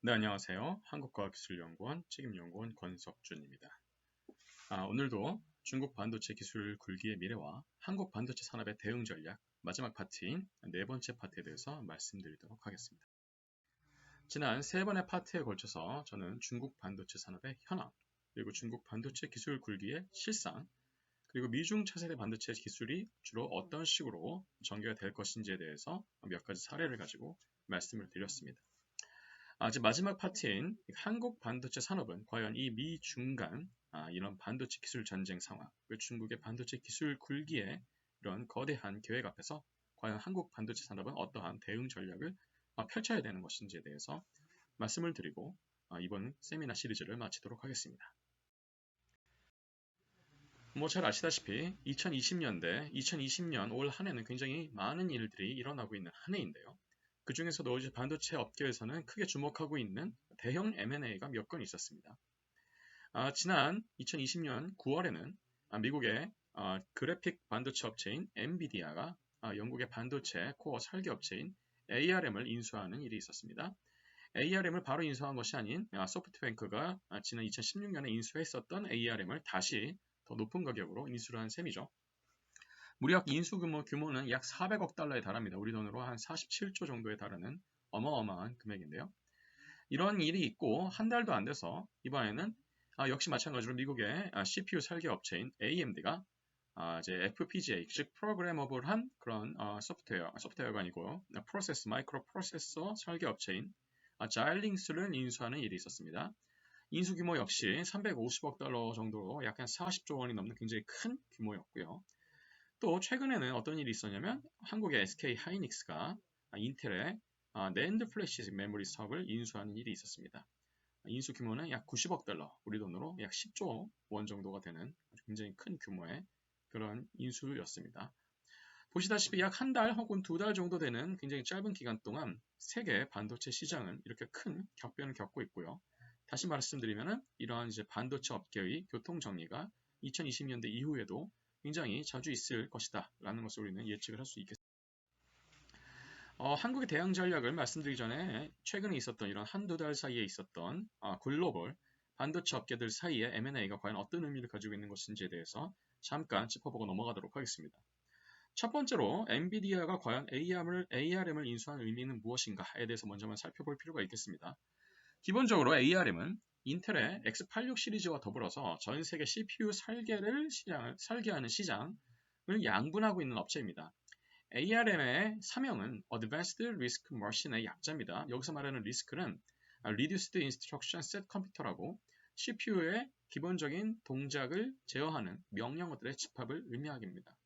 네, 안녕하세요. 한국과학기술연구원 책임연구원 권석준입니다. 오늘도 중국 반도체 기술 굴기의 미래와 한국 반도체 산업의 대응 전략 마지막 파트인 네 번째 파트에 대해서 말씀드리도록 하겠습니다. 지난 세 번의 파트에 걸쳐서 저는 중국 반도체 산업의 현황, 그리고 중국 반도체 기술 굴기의 실상, 그리고 미중 차세대 반도체 기술이 주로 어떤 식으로 전개가 될 것인지에 대해서 몇 가지 사례를 가지고 말씀을 드렸습니다. 아직 마지막 파트인 한국 반도체 산업은 과연 이 미중 간 이런 반도체 기술 전쟁 상황, 중국의 반도체 기술 굴기의 이런 거대한 계획 앞에서 과연 한국 반도체 산업은 어떠한 대응 전략을 펼쳐야 되는 것인지에 대해서 말씀을 드리고 이번 세미나 시리즈를 마치도록 하겠습니다. 잘 아시다시피 2020년 올 한 해는 굉장히 많은 일들이 일어나고 있는 한 해인데요. 그 중에서도 이제 반도체 업계에서는 크게 주목하고 있는 대형 M&A가 몇 건 있었습니다. 지난 2020년 9월에는 미국의 그래픽 반도체 업체인 엔비디아가 영국의 반도체 코어 설계 업체인 ARM을 인수하는 일이 있었습니다. ARM을 바로 인수한 것이 아닌 소프트뱅크가 지난 2016년에 인수했었던 ARM을 다시 더 높은 가격으로 인수를 한 셈이죠. 무려 인수 규모는 약 400억 달러에 달합니다. 우리 돈으로 한 47조 정도에 달하는 어마어마한 금액인데요. 이런 일이 있고 한 달도 안 돼서 이번에는 역시 마찬가지로 미국의 CPU 설계 업체인 AMD가 이제 FPGA, 즉 프로그래머블한 그런 소프트웨어가 아니고 마이크로 프로세서 설계 업체인 자일링스를 인수하는 일이 있었습니다. 인수 규모 역시 350억 달러 정도로 약 한 40조 원이 넘는 굉장히 큰 규모였고요. 또 최근에는 어떤 일이 있었냐면 한국의 SK 하이닉스가 인텔의 낸드 플래시 메모리 사업을 인수하는 일이 있었습니다. 인수 규모는 약 90억 달러, 우리 돈으로 약 10조 원 정도가 되는 굉장히 큰 규모의 그런 인수였습니다. 보시다시피 약 한 달 혹은 두 달 정도 되는 굉장히 짧은 기간 동안 세계 반도체 시장은 이렇게 큰 격변을 겪고 있고요. 다시 말씀드리면 이러한 이제 반도체 업계의 교통 정리가 2020년대 이후에도 굉장히 자주 있을 것이다 라는 것을 우리는 예측을 할 수 있겠습니다. 한국의 대응 전략을 말씀드리기 전에 최근에 있었던 이런 한두 달 사이에 있었던 글로벌 반도체 업계들 사이에 M&A가 과연 어떤 의미를 가지고 있는 것인지에 대해서 잠깐 짚어보고 넘어가도록 하겠습니다. 첫 번째로 엔비디아가 과연 ARM을 인수한 의미는 무엇인가에 대해서 먼저 살펴볼 필요가 있겠습니다. 기본적으로 ARM은 인텔의 X86 시리즈와 더불어서 전 세계 CPU 설계하는 시장을 양분하고 있는 업체입니다. ARM의 사명은 Advanced Risk Machine의 약자입니다. 여기서 말하는 리스크는 Reduced Instruction Set Computer라고 CPU의 기본적인 동작을 제어하는 명령어들의 집합을 의미합니다.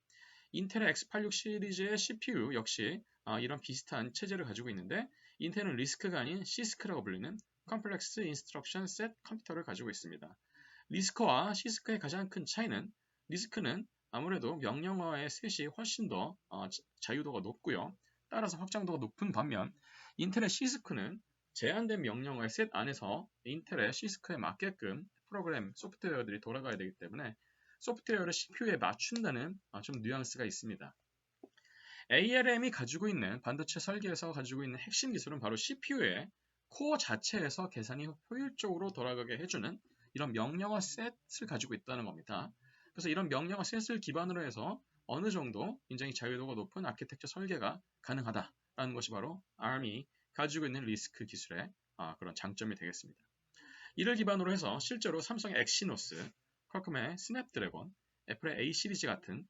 인텔의 X86 시리즈의 CPU 역시 이런 비슷한 체제를 가지고 있는데 인텔은 리스크가 아닌 CISC라고 불리는 Complex Instruction Set 컴퓨터를 가지고 있습니다. 리스크와 CISC의 가장 큰 차이는 리스크는 아무래도 명령어의 셋이 훨씬 더 자유도가 높고요. 따라서 확장도가 높은 반면 인텔의 CISC는 제한된 명령어의 셋 안에서 인텔의 CISC에 맞게끔 프로그램, 소프트웨어들이 돌아가야 되기 때문에 소프트웨어를 CPU에 맞춘다는 좀 뉘앙스가 있습니다. ARM이 가지고 있는 반도체 설계에서 가지고 있는 핵심 기술은 바로 CPU의 코어 자체에서 계산이 효율적으로 돌아가게 해주는 이런 명령어 셋을 가지고 있다는 겁니다. 그래서 이런 명령어 셋을 기반으로 해서 어느 정도 굉장히 자유도가 높은 아키텍처 설계가 가능하다라는 것이 바로 ARM이 가지고 있는 리스크 기술의 그런 장점이 되겠습니다. 이를 기반으로 해서 실제로 삼성의 엑시노스, 퀄컴의 스냅드래곤, 애플의 A 시리즈 같은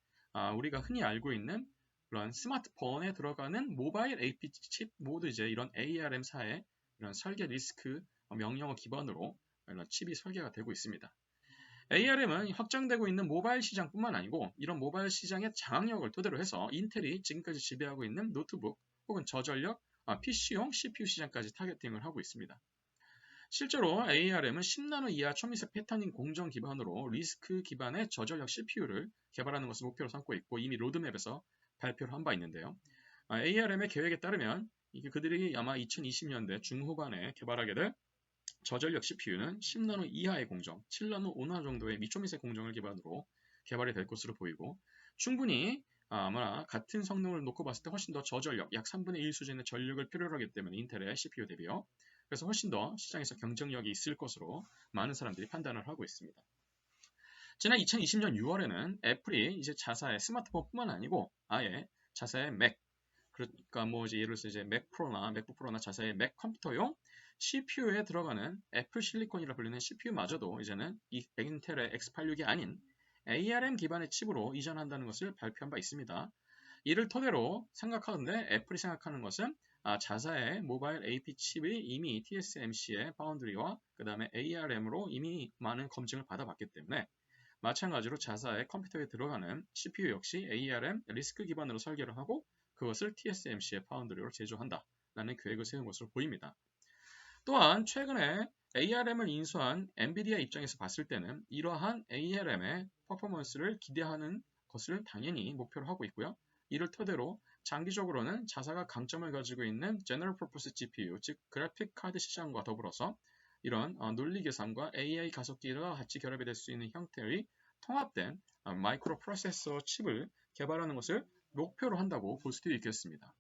우리가 흔히 알고 있는 그런 스마트폰에 들어가는 모바일 APC 칩 모두 이제 이런 ARM사의 이런 설계 리스크 명령어 기반으로 이런 칩이 설계가 되고 있습니다. ARM은 확장되고 있는 모바일 시장뿐만 아니고 이런 모바일 시장의 장악력을 토대로 해서 인텔이 지금까지 지배하고 있는 노트북 혹은 저전력 PC용 CPU 시장까지 타겟팅을 하고 있습니다. 실제로 ARM은 10나노 이하 초미세 패터닝 공정 기반으로 리스크 기반의 저전력 CPU를 개발하는 것을 목표로 삼고 있고 이미 로드맵에서 발표를 한 바 있는데요. ARM의 계획에 따르면 그들이 아마 2020년대 중후반에 개발하게 될 저전력 CPU는 10나노 이하의 공정, 7나노 5나노 정도의 미초미세 공정을 기반으로 개발이 될 것으로 보이고 충분히 아마 같은 성능을 놓고 봤을 때 훨씬 더 저전력, 약 3분의 1 수준의 전력을 필요로 하기 때문에 인텔의 CPU 대비요. 그래서 훨씬 더 시장에서 경쟁력이 있을 것으로 많은 사람들이 판단을 하고 있습니다. 지난 2020년 6월에는 애플이 이제 자사의 스마트폰뿐만 아니고 아예 자사의 맥, 그러니까 뭐 이제 예를 들어서 이제 맥 프로나 맥북 프로나 자사의 맥 컴퓨터용 CPU에 들어가는 애플 실리콘이라 불리는 CPU마저도 이제는 이 인텔의 X86이 아닌 ARM 기반의 칩으로 이전한다는 것을 발표한 바 있습니다. 이를 토대로 생각하는데 애플이 생각하는 것은 자사의 모바일 AP 칩이 이미 TSMC의 파운드리와 그 다음에 ARM으로 이미 많은 검증을 받아봤기 때문에 마찬가지로 자사의 컴퓨터에 들어가는 CPU 역시 ARM 리스크 기반으로 설계를 하고 그것을 TSMC의 파운드리로 제조한다라는 계획을 세운 것으로 보입니다. 또한 최근에 ARM을 인수한 엔비디아 입장에서 봤을 때는 이러한 ARM의 퍼포먼스를 기대하는 것을 당연히 목표로 하고 있고요. 이를 토대로 장기적으로는 자사가 강점을 가지고 있는 General Purpose GPU, 즉 그래픽 카드 시장과 더불어서 이런 논리 계산과 AI 가속기가 같이 결합이 될 수 있는 형태의 통합된 마이크로 프로세서 칩을 개발하는 것을 목표로 한다고 볼 수도 있겠습니다.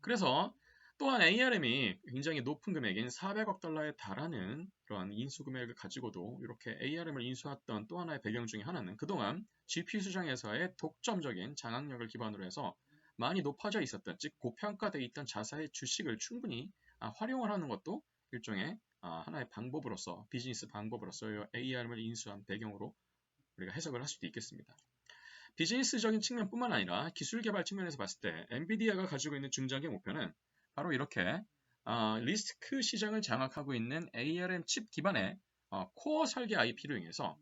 그래서 또한 ARM이 굉장히 높은 금액인 400억 달러에 달하는 그런 인수 금액을 가지고도 이렇게 ARM을 인수했던 또 하나의 배경 중에 하나는 그동안 GPU 시장에서의 독점적인 장악력을 기반으로 해서 많이 높아져 있었던, 즉 고평가되어 있던 자사의 주식을 충분히 활용을 하는 것도 일종의 하나의 방법으로서, 비즈니스 방법으로서 ARM을 인수한 배경으로 우리가 해석을 할 수도 있겠습니다. 비즈니스적인 측면뿐만 아니라 기술 개발 측면에서 봤을 때 엔비디아가 가지고 있는 중장기 목표는 바로 이렇게 리스크 시장을 장악하고 있는 ARM 칩 기반의 코어 설계 IP로 인해서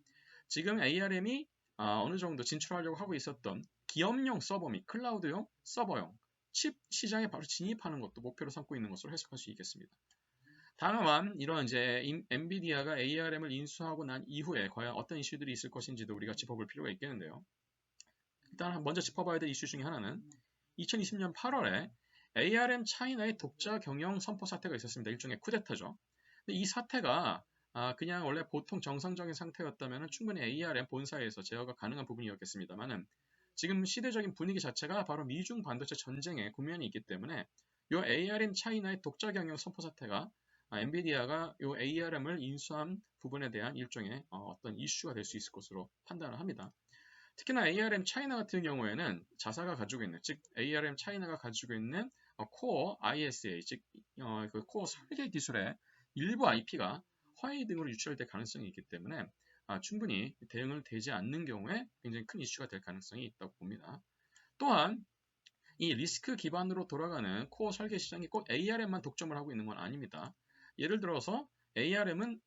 지금 ARM이 어느 정도 진출하려고 하고 있었던 기업용 서버 및 클라우드용 서버용 칩 시장에 바로 진입하는 것도 목표로 삼고 있는 것으로 해석할 수 있겠습니다. 다만 이런 이제 엔비디아가 ARM을 인수하고 난 이후에 과연 어떤 이슈들이 있을 것인지도 우리가 짚어볼 필요가 있겠는데요. 일단 먼저 짚어봐야 될 이슈 중에 하나는 2020년 8월에 ARM 차이나의 독자 경영 선포 사태가 있었습니다. 일종의 쿠데타죠. 근데 이 사태가 그냥 원래 보통 정상적인 상태였다면 충분히 ARM 본사에서 제어가 가능한 부분이었겠습니다만은 지금 시대적인 분위기 자체가 바로 미중 반도체 전쟁의 국면이 있기 때문에 이 ARM 차이나의 독자 경영 선포 사태가 엔비디아가 이 ARM을 인수한 부분에 대한 일종의 어떤 이슈가 될 수 있을 것으로 판단을 합니다. 특히나 ARM 차이나 같은 경우에는 자사가 가지고 있는, 즉 ARM 차이나가 가지고 있는 코어 ISA, 즉 그 코어 설계 기술의 일부 IP가 화웨이 등으로 유출될 가능성이 있기 때문에 충분히 대응을 되지 않는 경우에 굉장히 큰 이슈가 될 가능성이 있다고 봅니다. 또한 이 리스크 기반으로 돌아가는 코어 설계 시장이 꼭 ARM만 독점을 하고 있는 건 아닙니다. 예를 들어서 ARM은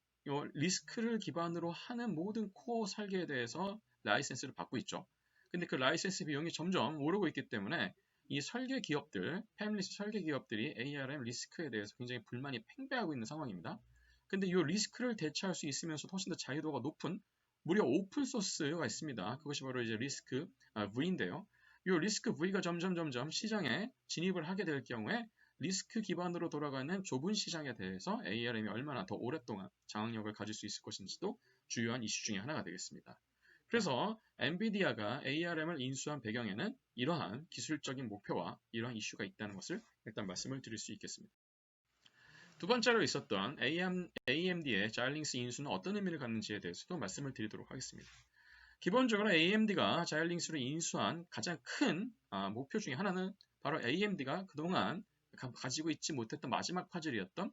리스크를 기반으로 하는 모든 코어 설계에 대해서 라이센스를 받고 있죠. 근데 그 라이센스 비용이 점점 오르고 있기 때문에 이 설계 기업들, 패밀리스 설계 기업들이 ARM 리스크에 대해서 굉장히 불만이 팽배하고 있는 상황입니다. 근데 이 리스크를 대처할 수 있으면서 훨씬 더 자유도가 높은 무려 오픈 소스가 있습니다. 그것이 바로 이제 리스크 V인데요. 이 리스크 V가 점점 시장에 진입을 하게 될 경우에 리스크 기반으로 돌아가는 좁은 시장에 대해서 ARM이 얼마나 더 오랫동안 장악력을 가질 수 있을 것인지도 주요한 이슈 중에 하나가 되겠습니다. 그래서 엔비디아가 ARM을 인수한 배경에는 이러한 기술적인 목표와 이러한 이슈가 있다는 것을 일단 말씀을 드릴 수 있겠습니다. 두 번째로 있었던 AMD의 자일링스 인수는 어떤 의미를 갖는지에 대해서도 말씀을 드리도록 하겠습니다. 기본적으로 AMD가 자일링스를 인수한 가장 큰 목표 중에 하나는 바로 AMD가 그동안 가지고 있지 못했던 마지막 파즐이었던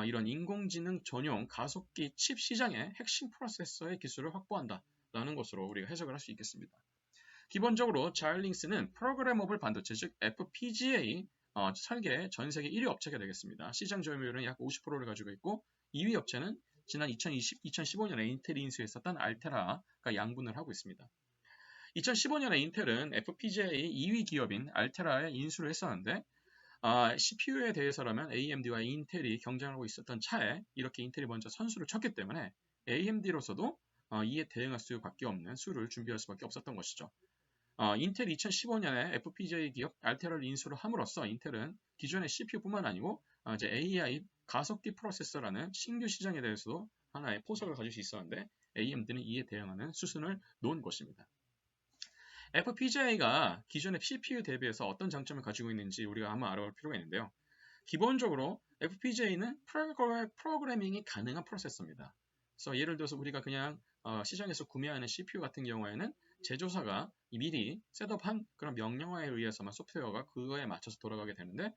이런 인공지능 전용 가속기 칩 시장의 핵심 프로세서의 기술을 확보한다라는 것으로 우리가 해석을 할 수 있겠습니다. 기본적으로 자일링스는 프로그래머블 반도체, 즉 FPGA 설계 전 세계 1위 업체가 되겠습니다. 시장 점유율은 약 50%를 가지고 있고 2위 업체는 지난 2015년에 인텔이 인수했었던 알테라가 양분을 하고 있습니다. 2015년에 인텔은 FPGA 2위 기업인 알테라에 인수를 했었는데 CPU에 대해서라면 AMD와 인텔이 경쟁하고 있었던 차에 이렇게 인텔이 먼저 선수를 쳤기 때문에 AMD로서도 이에 대응할 수밖에 없는 수를 준비할 수밖에 없었던 것이죠. 인텔이 2015년에 FPGA 기업 알테라를 인수를 함으로써 인텔은 기존의 CPU뿐만 아니고 이제 AI 가속기 프로세서라는 신규 시장에 대해서도 하나의 포석을 가질 수 있었는데 AMD는 이에 대응하는 수순을 놓은 것입니다. FPGA가 기존의 CPU 대비해서 어떤 장점을 가지고 있는지 우리가 한번 알아볼 필요가 있는데요. 기본적으로 FPGA는 프로그래밍이 가능한 프로세서입니다. 그래서 예를 들어서 우리가 그냥 시장에서 구매하는 CPU 같은 경우에는 제조사가 미리 셋업한 그런 명령어에 의해서만 소프트웨어가 그거에 맞춰서 돌아가게 되는데,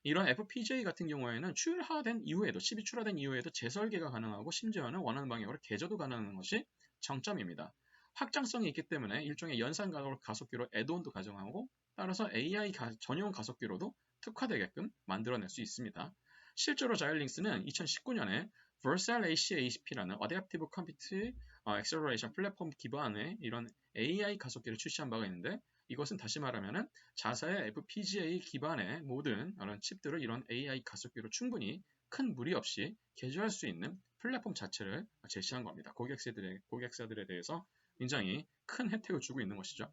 이런 FPGA 같은 경우에는 칩이 출하된 이후에도 재설계가 가능하고 심지어는 원하는 방향으로 개조도 가능한 것이 장점입니다. 확장성이 있기 때문에 일종의 연산 가속기로 애드온도 가정하고, 따라서 AI 전용 가속기로도 특화되게끔 만들어낼 수 있습니다. 실제로 자이링스는 2019년에 Versal ACACP라는 Adaptive Compute Acceleration 플랫폼 기반의 이런 AI 가속기를 출시한 바가 있는데, 이것은 다시 말하면 자사의 FPGA 기반의 모든 이런 칩들을 이런 AI 가속기로 충분히 큰 무리 없이 개조할 수 있는 플랫폼 자체를 제시한 겁니다. 고객사들에 대해서 굉장히 큰 혜택을 주고 있는 것이죠.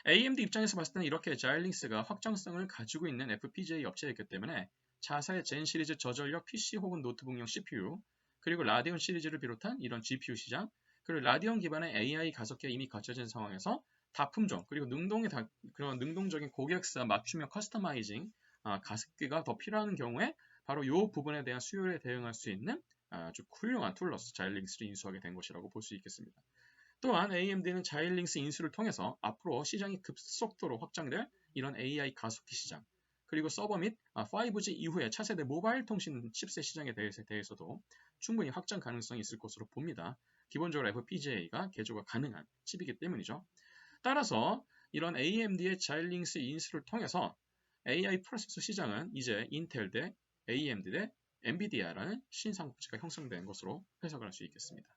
AMD 입장에서 봤을 때는 이렇게 자일링스가 확장성을 가지고 있는 FPGA 업체이기 때문에 자사의 젠 시리즈 저전력 PC 혹은 노트북용 CPU, 그리고 라디온 시리즈를 비롯한 이런 GPU 시장, 그리고 라디온 기반의 AI 가속기가 이미 갖춰진 상황에서 다품종, 그리고 그런 능동적인 고객사 맞춤형 커스터마이징 가습기가 더 필요한 경우에 바로 이 부분에 대한 수요에 대응할 수 있는 아주 훌륭한 툴로서 자일링스를 인수하게 된 것이라고 볼 수 있겠습니다. 또한 AMD는 자일링스 인수를 통해서 앞으로 시장이 급속도로 확장될 이런 AI 가속기 시장, 그리고 서버 및 5G 이후에 차세대 모바일 통신 칩셋 시장에 대해서도 충분히 확장 가능성이 있을 것으로 봅니다. 기본적으로 FPGA가 개조가 가능한 칩이기 때문이죠. 따라서 이런 AMD의 자일링스 인수를 통해서 AI 프로세서 시장은 이제 인텔 대 AMD 대 엔비디아라는 신상국지가 형성된 것으로 해석을 할 수 있겠습니다.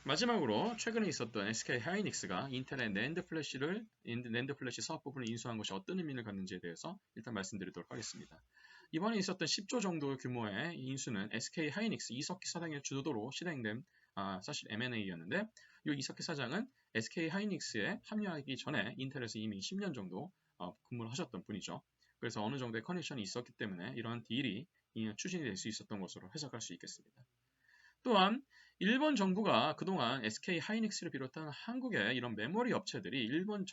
마지막으로 최근에 있었던 SK 하이닉스가 인텔의 낸드 플래시 사업 부분을 인수한 것이 어떤 의미를 갖는지에 대해서 일단 말씀드리도록 하겠습니다. 이번에 있었던 10조 정도 규모의 인수는 SK 하이닉스 이석희 사장의 주도로 실행된 사실 M&A였는데, 이 이석희 사장은 SK 하이닉스에 합류하기 전에 인텔에서 이미 10년 정도 근무를 하셨던 분이죠. 그래서 어느 정도의 커넥션이 있었기 때문에 이런 딜이 추진이 될 수 있었던 것으로 해석할 수 있겠습니다. 또한 일본 정부가 그동안 SK 하이닉스를 비롯한 한국의 이런 메모리 업체들이 일본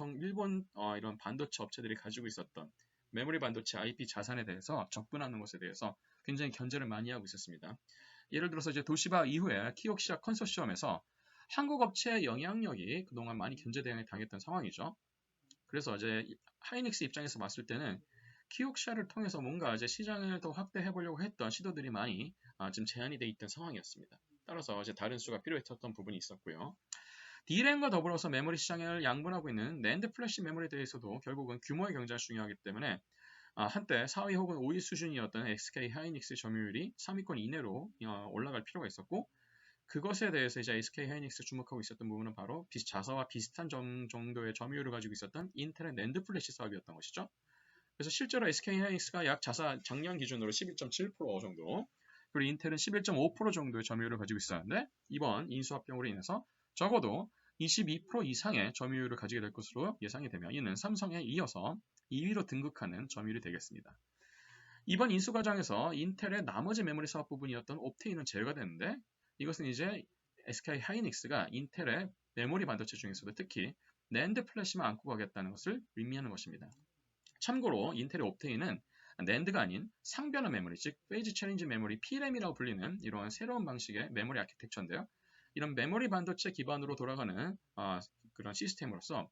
이런 반도체 업체들이 가지고 있었던 메모리 반도체 IP 자산에 대해서 접근하는 것에 대해서 굉장히 견제를 많이 하고 있었습니다. 예를 들어서 이제 도시바 이후에 키옥시아 컨소시엄에서 한국 업체의 영향력이 그동안 많이 견제 대응을 당했던 상황이죠. 그래서 이제 하이닉스 입장에서 봤을 때는 키옥시아를 통해서 뭔가 이제 시장을 더 확대해 보려고 했던 시도들이 많이 지금 제한이 돼 있던 상황이었습니다. 따라서 이제 다른 수가 필요했던 부분이 있었고요. D램과 더불어서 메모리 시장을 양분하고 있는 낸드 플래시 메모리에 대해서도 결국은 규모의 경쟁이 중요하기 때문에 한때 4위 혹은 5위 수준이었던 SK 하이닉스 점유율이 3위권 이내로 올라갈 필요가 있었고, 그것에 대해서 이제 SK 하이닉스 주목하고 있었던 부분은 바로 자사와 비슷한 정도의 점유율을 가지고 있었던 인텔의 낸드 플래시 사업이었던 것이죠. 그래서 실제로 SK 하이닉스가 약 자사 작년 기준으로 11.7% 정도, 그리고 인텔은 11.5% 정도의 점유율을 가지고 있었는데, 이번 인수합병으로 인해서 적어도 22% 이상의 점유율을 가지게 될 것으로 예상이 되며, 이는 삼성에 이어서 2위로 등극하는 점유율이 되겠습니다. 이번 인수 과정에서 인텔의 나머지 메모리 사업 부분이었던 옵테인은 제외가 됐는데, 이것은 이제 SK 하이닉스가 인텔의 메모리 반도체 중에서도 특히 낸드 플래시만 안고 가겠다는 것을 의미하는 것입니다. 참고로 인텔의 옵테인은 낸드가 아닌 상변화 메모리, 즉 페이지 체인지 메모리 (PRAM이라고 불리는 이러한 새로운 방식의 메모리 아키텍처인데요. 이런 메모리 반도체 기반으로 돌아가는 그런 시스템으로서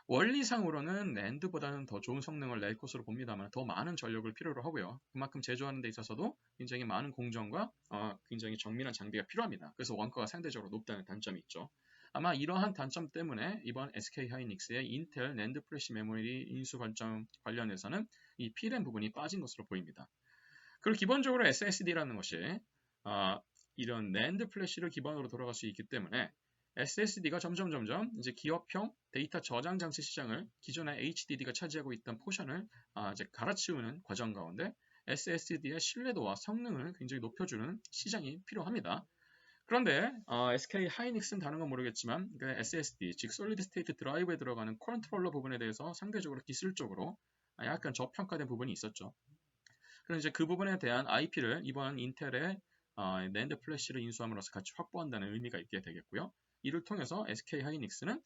원리상으로는 낸드보다는 더 좋은 성능을 낼 것으로 봅니다만, 더 많은 전력을 필요로 하고요. 그만큼 제조하는 데 있어서도 굉장히 많은 공정과 굉장히 정밀한 장비가 필요합니다. 그래서 원가가 상대적으로 높다는 단점이 있죠. 아마 이러한 단점 때문에 이번 SK 하이닉스의 인텔 낸드 플래시 메모리 인수 관련해서는 이 P램 부분이 빠진 것으로 보입니다. 그리고 기본적으로 SSD라는 것이 이런 낸드 플래시를 기반으로 돌아갈 수 있기 때문에 SSD가 점점 이제 기업형 데이터 저장 장치 시장을 기존의 HDD가 차지하고 있던 포션을 이제 갈아치우는 과정 가운데 SSD의 신뢰도와 성능을 굉장히 높여주는 시장이 필요합니다. 그런데 SK 하이닉스는 다른 건 모르겠지만 그 SSD, 즉 솔리드 스테이트 드라이브에 들어가는 컨트롤러 부분에 대해서 상대적으로 기술적으로 약간 저평가된 부분이 있었죠. 그래서 이제 그 부분에 대한 IP를 이번 인텔의 낸드 플래시를 인수함으로써 같이 확보한다는 의미가 있게 되겠고요. 이를 통해서 SK 하이닉스는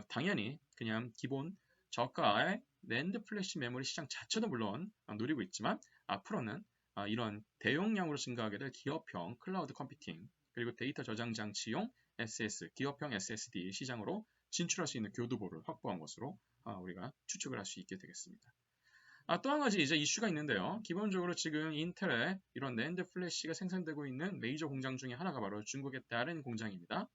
당연히 그냥 기본 저가의 낸드 플래시 메모리 시장 자체도 물론 노리고 있지만 앞으로는 이런 대용량으로 증가하게 될 기업형 클라우드 컴퓨팅 그리고 데이터 저장 장치용 SS, 기업형 SSD 시장으로 진출할 수 있는 교두보를 확보한 것으로 우리가 추측을 할 수 있게 되겠습니다. 또 한 가지 이제 이슈가 있는데요. 기본적으로 지금 인텔의 이런 낸드 플래시가 생산되고 있는 메이저 공장 중에 하나가 바로 중국의 다롄 공장입니다.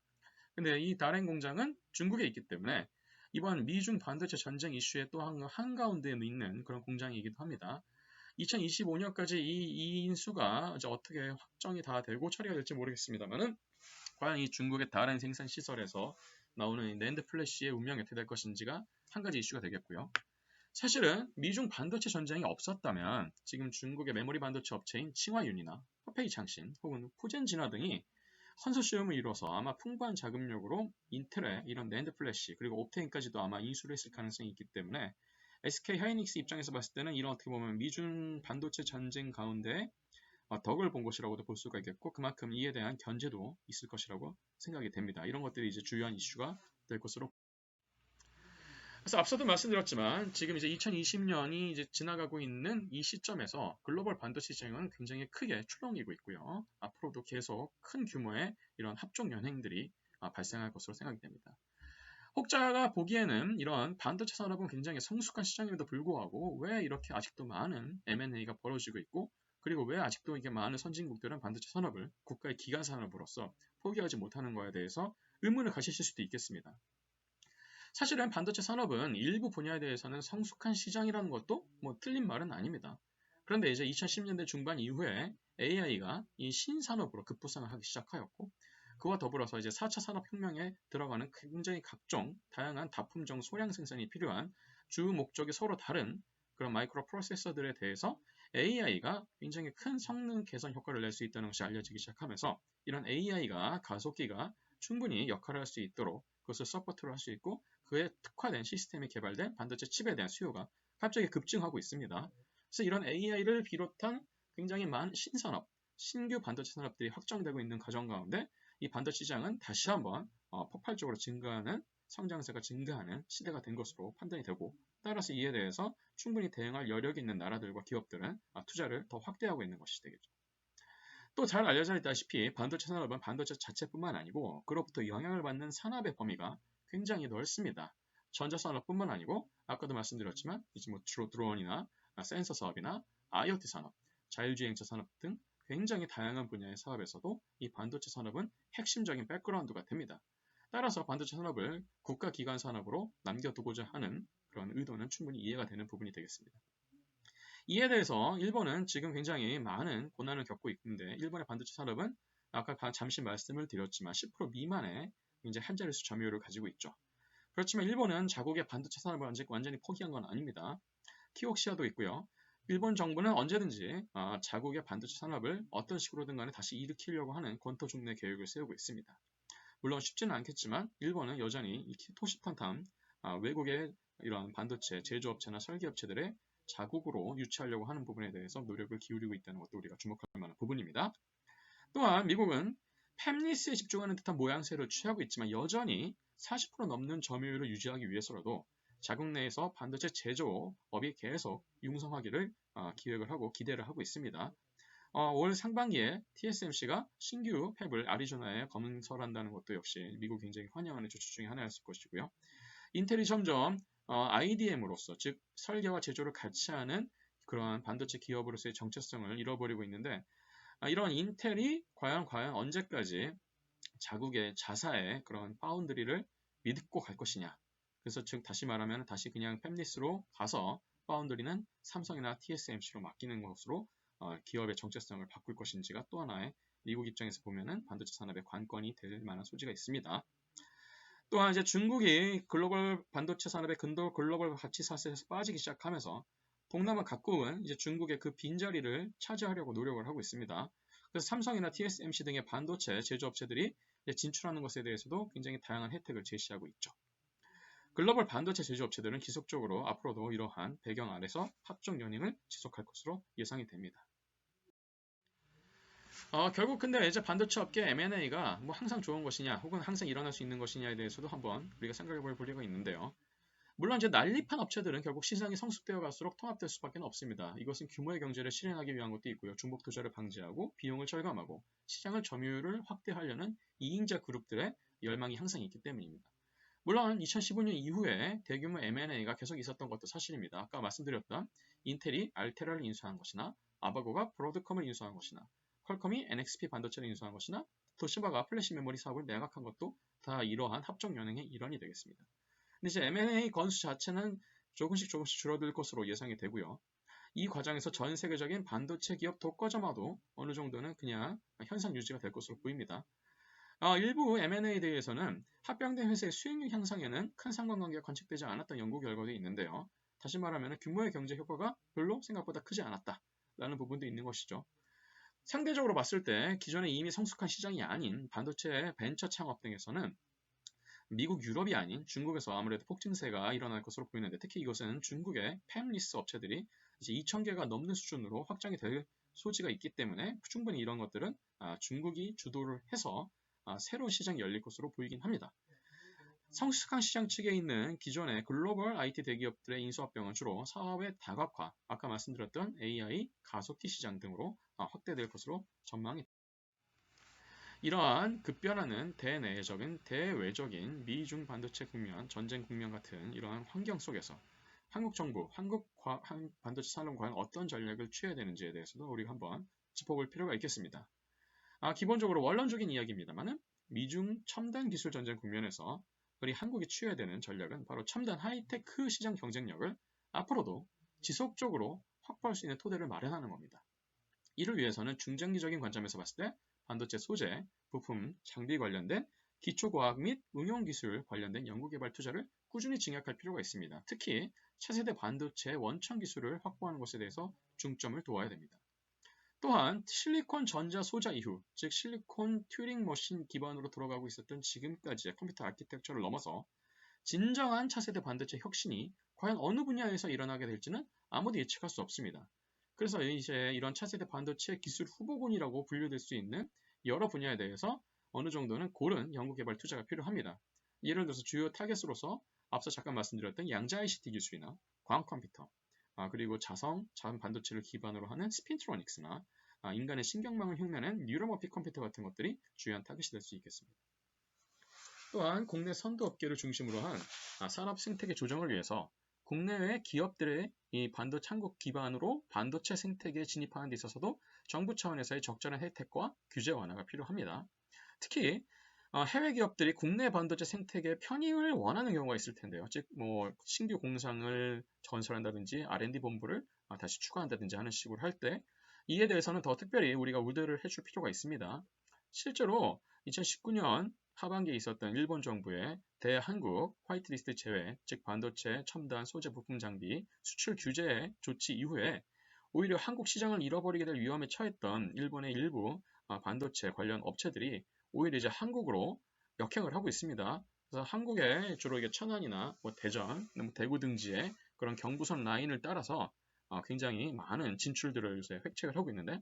근데 이 다롄 공장은 중국에 있기 때문에 이번 미중 반도체 전쟁 이슈의 또 한가운데에 있는 그런 공장이기도 합니다. 2025년까지 이 인수가 이제 어떻게 확정이 다 되고 처리가 될지 모르겠습니다만은 과연 이 중국의 다롄 생산 시설에서 나오는 낸드 플래시의 운명이 어떻게 될 것인지가 한 가지 이슈가 되겠고요. 사실은 미중 반도체 전쟁이 없었다면 지금 중국의 메모리 반도체 업체인 칭화윤이나 허페이 창신 혹은 푸젠진화 등이 컨소시엄을 이뤄서 아마 풍부한 자금력으로 인텔의 이런 낸드 플래시 그리고 옵테인까지도 아마 인수를 했을 가능성이 있기 때문에 SK 하이닉스 입장에서 봤을 때는 이런 어떻게 보면 미중 반도체 전쟁 가운데 덕을 본 것이라고도 볼 수가 있겠고 그만큼 이에 대한 견제도 있을 것이라고 생각이 됩니다. 이런 것들이 이제 주요한 이슈가 될 것으로. 그래서 앞서도 말씀드렸지만 지금 이제 2020년이 이제 지나가고 있는 이 시점에서 글로벌 반도체 시장은 굉장히 크게 출렁이고 있고요. 앞으로도 계속 큰 규모의 이런 합종 연행들이 발생할 것으로 생각이 됩니다. 혹자가 보기에는 이런 반도체 산업은 굉장히 성숙한 시장임에도 불구하고 왜 이렇게 아직도 많은 M&A가 벌어지고 있고 그리고 왜 아직도 이게 많은 선진국들은 반도체 산업을 국가의 기간 산업으로서 포기하지 못하는 거에 대해서 의문을 가지실 수도 있겠습니다. 사실은 반도체 산업은 일부 분야에 대해서는 성숙한 시장이라는 것도 뭐 틀린 말은 아닙니다. 그런데 이제 2010년대 중반 이후에 AI가 이 신산업으로 급부상을 하기 시작하였고 그와 더불어서 이제 4차 산업혁명에 들어가는 굉장히 각종 다양한 다품종 소량 생산이 필요한 주 목적이 서로 다른 그런 마이크로 프로세서들에 대해서 AI가 굉장히 큰 성능 개선 효과를 낼 수 있다는 것이 알려지기 시작하면서 이런 AI가 가속기가 충분히 역할을 할 수 있도록 그것을 서포트를 할 수 있고 그에 특화된 시스템이 개발된 반도체 칩에 대한 수요가 갑자기 급증하고 있습니다. 그래서 이런 AI를 비롯한 굉장히 많은 신산업, 신규 반도체 산업들이 확장되고 있는 과정 가운데 이 반도체 시장은 다시 한번 폭발적으로 증가하는 성장세가 증가하는 시대가 된 것으로 판단이 되고 따라서 이에 대해서 충분히 대응할 여력이 있는 나라들과 기업들은 투자를 더 확대하고 있는 것이 되겠죠. 또 잘 알려져 있다시피 반도체 산업은 반도체 자체뿐만 아니고 그로부터 영향을 받는 산업의 범위가 굉장히 넓습니다. 전자산업뿐만 아니고 아까도 말씀드렸지만 이제 뭐 드론이나 센서 사업이나 IoT 산업, 자율주행차 산업 등 굉장히 다양한 분야의 사업에서도 이 반도체 산업은 핵심적인 백그라운드가 됩니다. 따라서 반도체 산업을 국가기관 산업으로 남겨두고자 하는 그런 의도는 충분히 이해가 되는 부분이 되겠습니다. 이에 대해서 일본은 지금 굉장히 많은 고난을 겪고 있는데 일본의 반도체 산업은 아까 잠시 말씀을 드렸지만 10% 미만의 이제 한 자릿수 점유율을 가지고 있죠. 그렇지만 일본은 자국의 반도체 산업을 완전히 포기한 건 아닙니다. 키옥시아도 있고요. 일본 정부는 언제든지 자국의 반도체 산업을 어떤 식으로든 간에 다시 일으키려고 하는 권토중내 계획을 세우고 있습니다. 물론 쉽지는 않겠지만 일본은 여전히 이 토시탄탐 외국의 이런 반도체 제조업체나 설계업체들의 자국으로 유치하려고 하는 부분에 대해서 노력을 기울이고 있다는 것도 우리가 주목할 만한 부분입니다. 또한 미국은 팹리스에 집중하는 듯한 모양새를 취하고 있지만 여전히 40% 넘는 점유율을 유지하기 위해서라도 자국 내에서 반도체 제조업이 계속 융성하기를 기획을 하고 기대를 하고 있습니다. 올 상반기에 TSMC가 신규 팹을 아리조나에 건설한다는 것도 역시 미국 굉장히 환영하는 조치 중에 하나였을 것이고요. 인텔이 점점 IDM으로서 즉 설계와 제조를 같이 하는 그러한 반도체 기업으로서의 정체성을 잃어버리고 있는데 이런 인텔이 과연 언제까지 자국의 자사의 그런 파운드리를 믿고 갈 것이냐. 그래서 즉 다시 말하면 다시 그냥 팹리스로 가서 파운드리는 삼성이나 TSMC로 맡기는 것으로 기업의 정체성을 바꿀 것인지가 또 하나의 미국 입장에서 보면은 반도체 산업의 관건이 될 만한 소지가 있습니다. 또한 이제 중국이 글로벌 반도체 산업의 글로벌 가치 사슬에서 빠지기 시작하면서 동남아 각국은 이제 중국의 그 빈자리를 차지하려고 노력을 하고 있습니다. 그래서 삼성이나 TSMC 등의 반도체 제조업체들이 진출하는 것에 대해서도 굉장히 다양한 혜택을 제시하고 있죠. 글로벌 반도체 제조업체들은 지속적으로 앞으로도 이러한 배경 아래서 합종 연행을 지속할 것으로 예상이 됩니다. 결국 근데 이제 반도체 업계 M&A가 뭐 항상 좋은 것이냐 혹은 항상 일어날 수 있는 것이냐에 대해서도 한번 우리가 생각해 볼 필요가 있는데요. 물론 이제 난립한 업체들은 결국 시장이 성숙되어 갈수록 통합될 수밖에 없습니다. 이것은 규모의 경제를 실현하기 위한 것도 있고요. 중복 투자를 방지하고 비용을 절감하고 시장을 점유율을 확대하려는 이인자 그룹들의 열망이 항상 있기 때문입니다. 물론 2015년 이후에 대규모 M&A가 계속 있었던 것도 사실입니다. 아까 말씀드렸던 인텔이 알테라를 인수한 것이나 아바고가 브로드컴을 인수한 것이나 퀄컴이 NXP 반도체를 인수한 것이나 도시바가 플래시 메모리 사업을 매각한 것도 다 이러한 합종 연행의 일환이 되겠습니다. 근데 이제 M&A 건수 자체는 조금씩 줄어들 것으로 예상이 되고요. 이 과정에서 전 세계적인 반도체 기업 독과점화도 어느 정도는 그냥 현상 유지가 될 것으로 보입니다. 일부 M&A에 대해서는 합병된 회사의 수익률 향상에는 큰 상관관계가 관측되지 않았던 연구 결과도 있는데요. 다시 말하면 규모의 경제 효과가 별로 생각보다 크지 않았다라는 부분도 있는 것이죠. 상대적으로 봤을 때 기존에 이미 성숙한 시장이 아닌 반도체 벤처 창업 등에서는 미국, 유럽이 아닌 중국에서 아무래도 폭증세가 일어날 것으로 보이는데 특히 이것은 중국의 팹리스 업체들이 이제 2,000개가 넘는 수준으로 확장이 될 소지가 있기 때문에 충분히 이런 것들은 중국이 주도를 해서 새로운 시장이 열릴 것으로 보이긴 합니다. 성숙한 시장 측에 있는 기존의 글로벌 IT 대기업들의 인수합병은 주로 사업의 다각화, 아까 말씀드렸던 AI, 가속기 시장 등으로 확대될 것으로 전망이 됩니다. 이러한 급변하는 대내적인, 대외적인 미중 반도체 국면, 전쟁 국면 같은 이러한 환경 속에서 한국 정부, 한국 반도체 산업은 과연 어떤 전략을 취해야 되는지에 대해서도 우리가 한번 짚어볼 필요가 있겠습니다. 기본적으로 원론적인 이야기입니다만은 미중 첨단 기술 전쟁 국면에서 우리 한국이 취해야 되는 전략은 바로 첨단 하이테크 시장 경쟁력을 앞으로도 지속적으로 확보할 수 있는 토대를 마련하는 겁니다. 이를 위해서는 중장기적인 관점에서 봤을 때 반도체 소재, 부품, 장비 관련된 기초과학 및 응용기술 관련된 연구개발 투자를 꾸준히 증액할 필요가 있습니다. 특히 차세대 반도체 원천 기술을 확보하는 것에 대해서 중점을 두어야 됩니다. 또한 실리콘 전자 소자 이후, 즉 실리콘 튜링 머신 기반으로 돌아가고 있었던 지금까지의 컴퓨터 아키텍처를 넘어서 진정한 차세대 반도체 혁신이 과연 어느 분야에서 일어나게 될지는 아무도 예측할 수 없습니다. 그래서 이제 이런 차세대 반도체 기술 후보군이라고 분류될 수 있는 여러 분야에 대해서 어느 정도는 고른 연구개발 투자가 필요합니다. 예를 들어서 주요 타겟으로서 앞서 잠깐 말씀드렸던 양자 ICT 기술이나 광 컴퓨터, 그리고 자성 반도체를 기반으로 하는 스핀트로닉스나 인간의 신경망을 흉내낸 뉴로머픽 컴퓨터 같은 것들이 주요한 타겟이 될 수 있겠습니다. 또한 국내 선도 업계를 중심으로 한 산업 생태계 조정을 위해서 국내외 기업들의 이 반도체 한국 기반으로 반도체 생태계에 진입하는 데 있어서도 정부 차원에서의 적절한 혜택과 규제 완화가 필요합니다. 특히 해외 기업들이 국내 반도체 생태계 편입을 원하는 경우가 있을 텐데요. 즉, 신규 공장을 건설한다든지 R&D 본부를 다시 추가한다든지 하는 식으로 할 때 이에 대해서는 더 특별히 우리가 우려를 해줄 필요가 있습니다. 실제로 2019년 하반기에 있었던 일본 정부의 대한국 화이트리스트 제외, 즉 반도체, 첨단, 소재 부품 장비 수출 규제 조치 이후에 오히려 한국 시장을 잃어버리게 될 위험에 처했던 일본의 일부 반도체 관련 업체들이 오히려 이제 한국으로 역행을 하고 있습니다. 그래서 한국에 주로 이게 천안이나 대전, 대구 등지의 그런 경부선 라인을 따라서 굉장히 많은 진출들을 요새 획책을 하고 있는데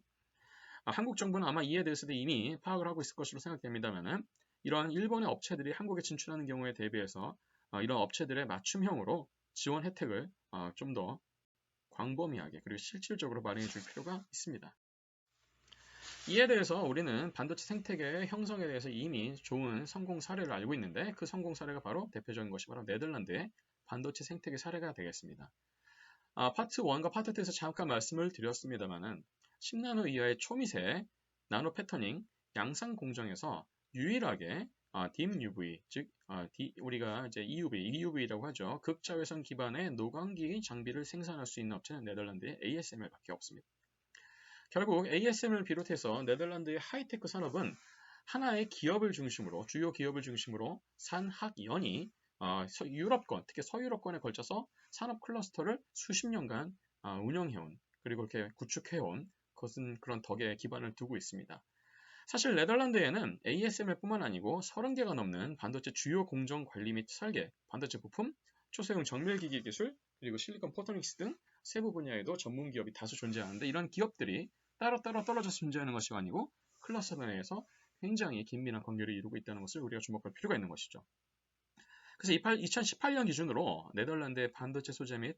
한국 정부는 아마 이에 대해서도 이미 파악을 하고 있을 것으로 생각됩니다만은 이러한 일본의 업체들이 한국에 진출하는 경우에 대비해서 이런 업체들의 맞춤형으로 지원 혜택을 좀 더 광범위하게 그리고 실질적으로 마련해 줄 필요가 있습니다. 이에 대해서 우리는 반도체 생태계의 형성에 대해서 이미 좋은 성공 사례를 알고 있는데 그 성공 사례가 바로 대표적인 것이 바로 네덜란드의 반도체 생태계 사례가 되겠습니다. 파트 1과 파트 2에서 잠깐 말씀을 드렸습니다만은 10나노 이하의 초미세 나노 패터닝 양산 공정에서 유일하게 딥 UV, 즉 우리가 이제 EUV라고 하죠. 극자외선 기반의 노광기 장비를 생산할 수 있는 업체는 네덜란드의 ASML밖에 없습니다. 결국 ASML을 비롯해서 네덜란드의 하이테크 산업은 하나의 기업을 중심으로 주요 기업을 중심으로 산학연이 유럽권, 특히 서유럽권에 걸쳐서 산업 클러스터를 수십 년간 운영해온 그리고 이렇게 구축해온 그런 덕에 기반을 두고 있습니다. 사실 네덜란드에는 ASML뿐만 아니고 30개가 넘는 반도체 주요 공정 관리 및 설계, 반도체 부품, 초소형 정밀기기 기술, 그리고 실리콘 포토닉스 등 세부 분야에도 전문 기업이 다수 존재하는데 이런 기업들이 따로따로 떨어져서 존재하는 것이 아니고 클러스터 내에서 굉장히 긴밀한 관계를 이루고 있다는 것을 우리가 주목할 필요가 있는 것이죠. 그래서 2018년 기준으로 네덜란드의 반도체 소재 및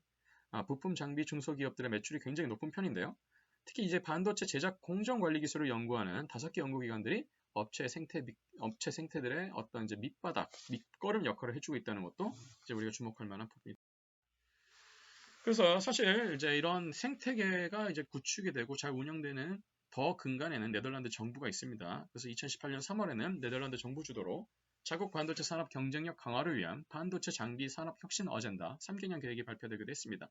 부품 장비 중소기업들의 매출이 굉장히 높은 편인데요. 특히 이제 반도체 제작 공정 관리 기술을 연구하는 5개 연구기관들이 업체 생태들의 어떤 이제 밑거름 역할을 해주고 있다는 것도 이제 우리가 주목할 만한 부분입니다. 그래서 사실 이제 이런 생태계가 이제 구축이 되고 잘 운영되는 더 근간에는 네덜란드 정부가 있습니다. 그래서 2018년 3월에는 네덜란드 정부 주도로 자국 반도체 산업 경쟁력 강화를 위한 반도체 장비 산업 혁신 어젠다 3개년 계획이 발표되기도 했습니다.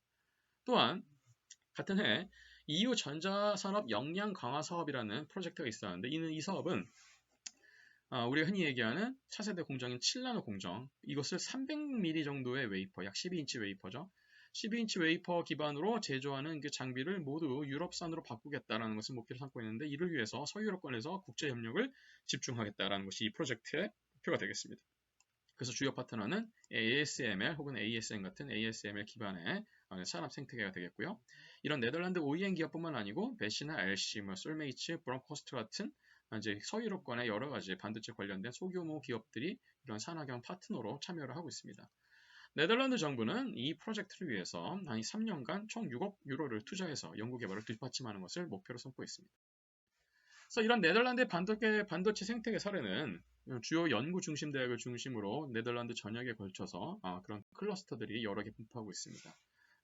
또한 같은 해 EU 전자산업 역량 강화 사업이라는 프로젝트가 있었는데 이 사업은 우리가 흔히 얘기하는 차세대 공정인 7나노 공정, 이것을 300mm 정도의 웨이퍼, 약 12인치 웨이퍼죠. 12인치 웨이퍼 기반으로 제조하는 그 장비를 모두 유럽산으로 바꾸겠다라는 것을 목표로 삼고 있는데, 이를 위해서 서유럽권에서 국제 협력을 집중하겠다라는 것이 이 프로젝트의 목표가 되겠습니다. 그래서 주요 파트너는 ASML 혹은 ASM 같은 ASML 기반의 산업 생태계가 되겠고요. 이런 네덜란드 OEM 기업뿐만 아니고 베시나 LC, 솔메이츠, 브롬코스트 같은 이제 서유럽권의 여러 가지 반도체 관련된 소규모 기업들이 이런 산학형 파트너로 참여를 하고 있습니다. 네덜란드 정부는 이 프로젝트를 위해서 한 3년간 총 6억 유로를 투자해서 연구개발을 뒷받침하는 것을 목표로 삼고 있습니다. 그래서 이런 네덜란드 반도체 생태계 사례는 주요 연구 중심 대학을 중심으로 네덜란드 전역에 걸쳐서 그런 클러스터들이 여러 개 분포하고 있습니다.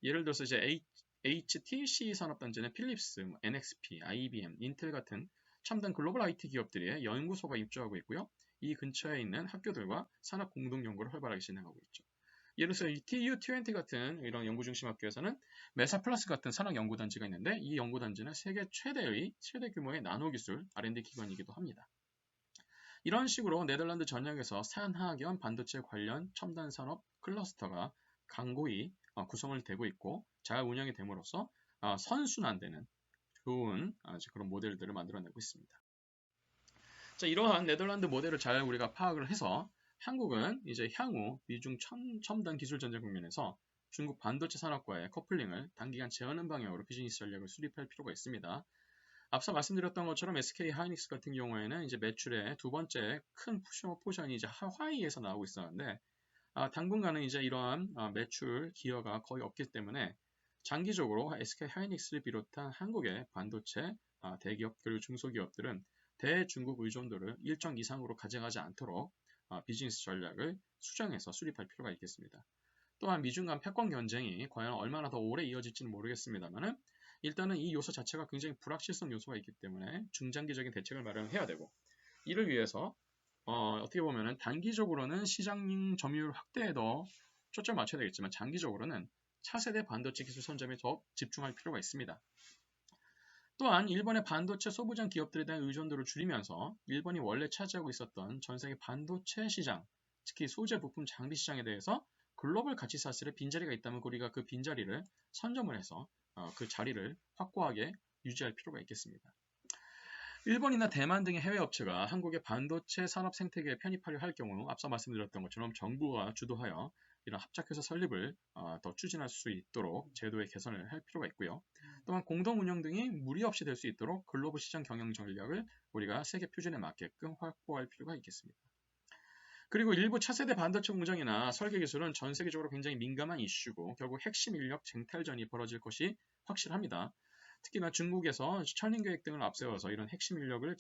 예를 들어서 이제 HTC 산업단지는 필립스, NXP, IBM, 인텔 같은 첨단 글로벌 IT 기업들의 연구소가 입주하고 있고요. 이 근처에 있는 학교들과 산업 공동 연구를 활발하게 진행하고 있죠. 예를 들어서 TU20 같은 이런 연구 중심 학교에서는 메사플러스 같은 산학 연구단지가 있는데, 이 연구단지는 세계 최대 규모의 나노기술 R&D 기관이기도 합니다. 이런 식으로 네덜란드 전역에서 산학연 반도체 관련 첨단 산업 클러스터가 강고히 구성을 되고 있고 잘 운영이 됨으로써 선순환되는 좋은 그런 모델들을 만들어내고 있습니다. 자, 이러한 네덜란드 모델을 잘 우리가 파악을 해서 한국은 이제 향후 미중 첨단 기술 전쟁 국면에서 중국 반도체 산업과의 커플링을 단기간 제어하는 방향으로 비즈니스 전략을 수립할 필요가 있습니다. 앞서 말씀드렸던 것처럼 SK 하이닉스 같은 경우에는 이제 매출의 두 번째 큰 포션이 이제 하와이에서 나오고 있었는데, 당분간은 이제 이러한 매출 기여가 거의 없기 때문에 장기적으로 SK 하이닉스를 비롯한 한국의 반도체 대기업 그리고 중소기업들은 대중국 의존도를 일정 이상으로 가져가지 않도록 비즈니스 전략을 수정해서 수립할 필요가 있겠습니다. 또한 미중 간 패권 경쟁이 과연 얼마나 더 오래 이어질지는 모르겠습니다만은, 일단은 이 요소 자체가 굉장히 불확실성 요소가 있기 때문에 중장기적인 대책을 마련해야 되고, 이를 위해서 어떻게 보면은 단기적으로는 시장 점유율 확대에 더 초점 맞춰야 되겠지만, 장기적으로는 차세대 반도체 기술 선점에 더 집중할 필요가 있습니다. 또한 일본의 반도체 소부장 기업들에 대한 의존도를 줄이면서 일본이 원래 차지하고 있었던 전 세계 반도체 시장, 특히 소재 부품 장비 시장에 대해서 글로벌 가치 사슬에 빈자리가 있다면 우리가 그 빈자리를 선점을 해서 그 자리를 확고하게 유지할 필요가 있겠습니다. 일본이나 대만 등의 해외 업체가 한국의 반도체 산업 생태계에 편입하려 할 경우 앞서 말씀드렸던 것처럼 정부가 주도하여 이런 합작회사 설립을 더 추진할 수 있도록 제도의 개선을 할 필요가 있고요. 또한 공동 운영 등이 무리 없이 될 수 있도록 글로벌 시장 경영 전략을 우리가 세계 표준에 맞게끔 확보할 필요가 있겠습니다. 그리고 일부 차세대 반도체 공정이나 설계 기술은 전 세계적으로 굉장히 민감한 이슈고 결국 핵심 인력 쟁탈전이 벌어질 것이 확실합니다. 특히나 중국에서 천인 계획 등을 앞세워서 이런 핵심 인력을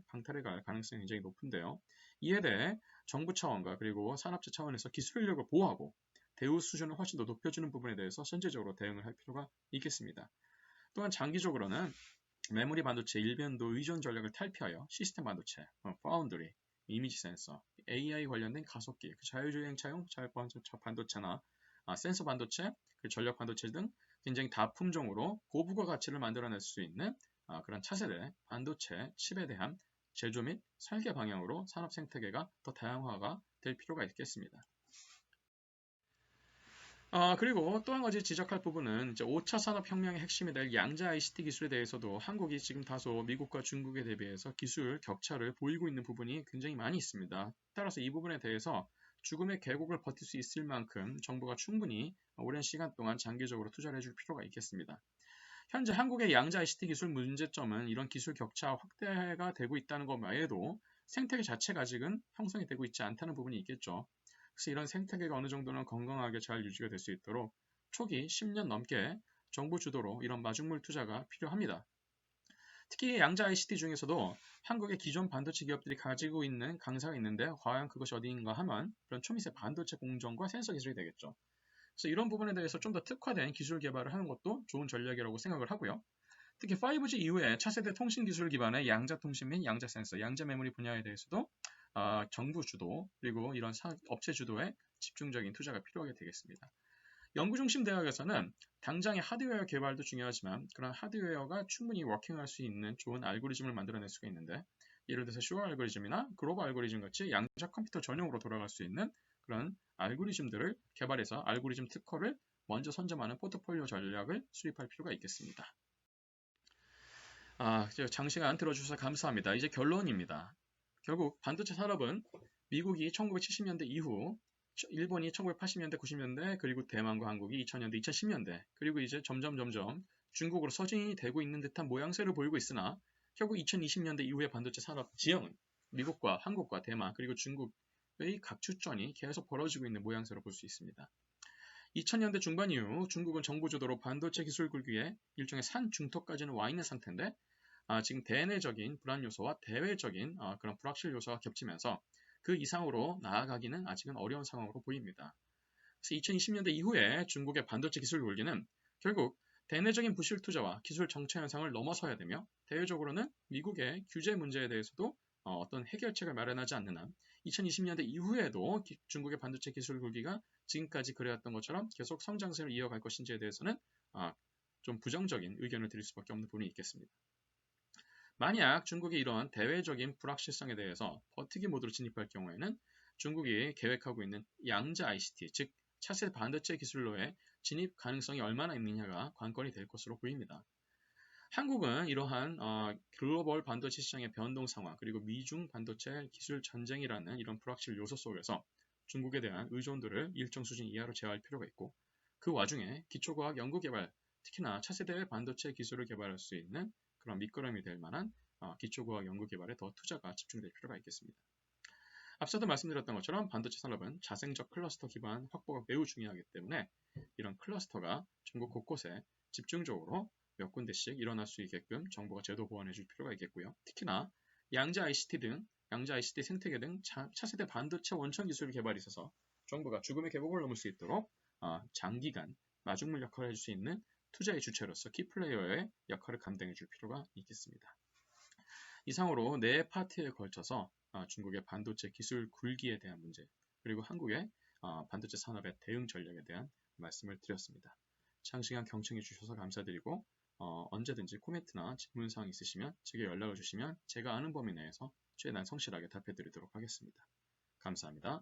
방탈해 갈 가능성이 굉장히 높은데요. 이에 대해 정부 차원과 그리고 산업체 차원에서 기술 인력을 보호하고 대우 수준을 훨씬 더 높여주는 부분에 대해서 선제적으로 대응을 할 필요가 있겠습니다. 또한 장기적으로는 메모리 반도체 일변도 의존 전략을 탈피하여 시스템 반도체, 파운드리, 이미지 센서, AI 관련된 가속기, 자율주행차용 반도체나 센서 반도체, 전력 반도체 등 굉장히 다품종으로 고부가 가치를 만들어낼 수 있는 그런 차세대 반도체 칩에 대한 제조 및 설계 방향으로 산업 생태계가 더 다양화가 될 필요가 있겠습니다. 그리고 또 한 가지 지적할 부분은 이제 5차 산업혁명의 핵심이 될 양자 ICT 기술에 대해서도 한국이 지금 다소 미국과 중국에 대비해서 기술 격차를 보이고 있는 부분이 굉장히 많이 있습니다. 따라서 이 부분에 대해서 죽음의 계곡을 버틸 수 있을 만큼 정부가 충분히 오랜 시간 동안 장기적으로 투자를 해줄 필요가 있겠습니다. 현재 한국의 양자 ICT 기술 문제점은 이런 기술 격차 확대가 되고 있다는 것 외에도 생태계 자체가 아직은 형성이 되고 있지 않다는 부분이 있겠죠. 그래서 이런 생태계가 어느 정도는 건강하게 잘 유지가 될 수 있도록 초기 10년 넘게 정부 주도로 이런 마중물 투자가 필요합니다. 특히 양자 ICT 중에서도 한국의 기존 반도체 기업들이 가지고 있는 강사가 있는데 과연 그것이 어디인가 하면 그런 초미세 반도체 공정과 센서 기술이 되겠죠. 그래서 이런 부분에 대해서 좀 더 특화된 기술 개발을 하는 것도 좋은 전략이라고 생각을 하고요. 특히 5G 이후에 차세대 통신 기술 기반의 양자 통신 및 양자 센서, 양자 메모리 분야에 대해서도 정부 주도 그리고 이런 업체 주도의 집중적인 투자가 필요하게 되겠습니다. 연구중심 대학에서는 당장의 하드웨어 개발도 중요하지만 그런 하드웨어가 충분히 워킹할 수 있는 좋은 알고리즘을 만들어낼 수가 있는데 예를 들어서 슈어 알고리즘이나 글로벌 알고리즘 같이 양자 컴퓨터 전용으로 돌아갈 수 있는 그런 알고리즘들을 개발해서 알고리즘 특허를 먼저 선점하는 포트폴리오 전략을 수립할 필요가 있겠습니다. 장시간 들어주셔서 감사합니다. 이제 결론입니다. 결국 반도체 산업은 미국이 1970년대 이후 일본이 1980년대, 90년대, 그리고 대만과 한국이 2000년대, 2010년대, 그리고 이제 점점 중국으로 서진이 되고 있는 듯한 모양새를 보이고 있으나 결국 2020년대 이후의 반도체 산업 지형은 미국과 한국과 대만, 그리고 중국의 각추전이 계속 벌어지고 있는 모양새로 볼 수 있습니다. 2000년대 중반 이후 중국은 정부 주도로 반도체 기술 굴기에 일종의 산중턱까지는 와 있는 상태인데 지금 대내적인 불안 요소와 대외적인 그런 불확실 요소가 겹치면서 그 이상으로 나아가기는 아직은 어려운 상황으로 보입니다. 그래서 2020년대 이후에 중국의 반도체 기술 굴기는 결국 대내적인 부실 투자와 기술 정체 현상을 넘어서야 되며 대외적으로는 미국의 규제 문제에 대해서도 어떤 해결책을 마련하지 않는 한 2020년대 이후에도 중국의 반도체 기술 굴기가 지금까지 그래왔던 것처럼 계속 성장세를 이어갈 것인지에 대해서는 좀 부정적인 의견을 드릴 수밖에 없는 부분이 있겠습니다. 만약 중국이 이러한 대외적인 불확실성에 대해서 버티기 모드로 진입할 경우에는 중국이 계획하고 있는 양자 ICT, 즉 차세대 반도체 기술로의 진입 가능성이 얼마나 있느냐가 관건이 될 것으로 보입니다. 한국은 이러한 글로벌 반도체 시장의 변동 상황 그리고 미중 반도체 기술 전쟁이라는 이런 불확실 요소 속에서 중국에 대한 의존도를 일정 수준 이하로 제어할 필요가 있고 그 와중에 기초과학 연구개발, 특히나 차세대 반도체 기술을 개발할 수 있는 그런 밑거름이 될 만한 기초과학 연구개발에 더 투자가 집중될 필요가 있겠습니다. 앞서도 말씀드렸던 것처럼 반도체 산업은 자생적 클러스터 기반 확보가 매우 중요하기 때문에 이런 클러스터가 전국 곳곳에 집중적으로 몇 군데씩 일어날 수 있게끔 정부가 제도 보완해 줄 필요가 있겠고요. 특히나 양자 ICT 생태계 등 차세대 반도체 원천 기술 개발이 있어서 정부가 죽음의 계곡을 넘을 수 있도록 장기간 마중물 역할을 해줄 수 있는 투자의 주체로서 키플레이어의 역할을 감당해 줄 필요가 있겠습니다. 이상으로 네 파트에 걸쳐서 중국의 반도체 기술 굴기에 대한 문제 그리고 한국의 반도체 산업의 대응 전략에 대한 말씀을 드렸습니다. 장시간 경청해 주셔서 감사드리고 언제든지 코멘트나 질문사항 있으시면 제게 연락을 주시면 제가 아는 범위 내에서 최대한 성실하게 답해 드리도록 하겠습니다. 감사합니다.